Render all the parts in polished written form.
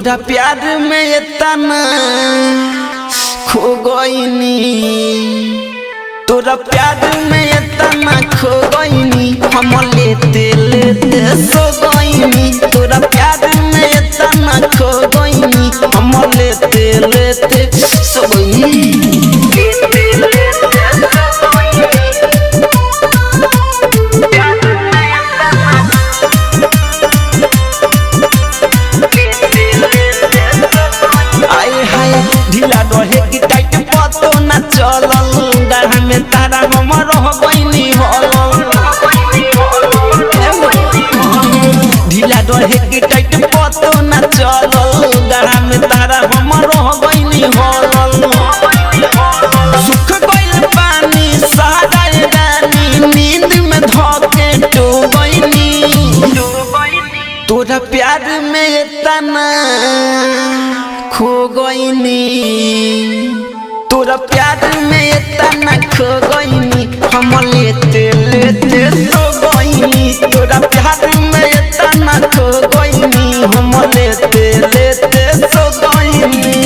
तोरा प्यार में इतना खो गईनी, तोरा प्यार में इतना खो गईनी, हम लेते लेते सो गईनी। तोरा प्यार में इतना खो गईनी, हम लेते लेते सो गईनी। ढीला रहे कि टाइट पतो न चलल, गढ़ा में तारा हम रह गईनी हलल। ढीला रहे कि टाइट पतो न चलल, गढ़ा में तारा हम रह गईनी हलल। सुख गइल पानी सारा रानी, नींद में धके डो गईनी। तोरा प्यार में इतना खो गईनी, तोरा प्यार में इतना खो गईनी, हम लेते लेते सो गईनी। तोरा प्यार में इतना खो गईनी, हम लेते लेते सो गईनी।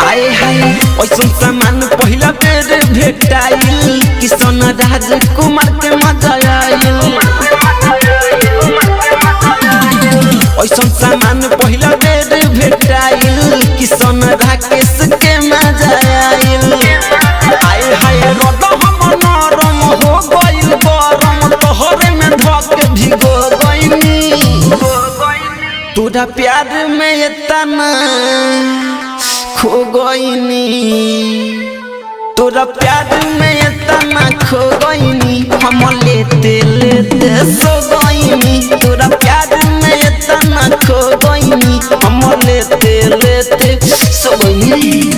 आए हाय ओइसन सामान पहिला बेर भेटाइल, किशन राजकुमार के मजा आइल। ओइसन सामान पहिला बेर भेटाइल, किशन राकेश के मजा आइल। आए हाय रद हम नरम हो गइल गरम, तोहरे में धक भिगो गइनी। तोरा प्यार में इतना खो गईनी, तोरा प्यार में इतना खो गईनी, हम लेते लेते सो गईनी। तोरा प्यार में इतना खो गईनी, हम लेते लेते सो गईनी।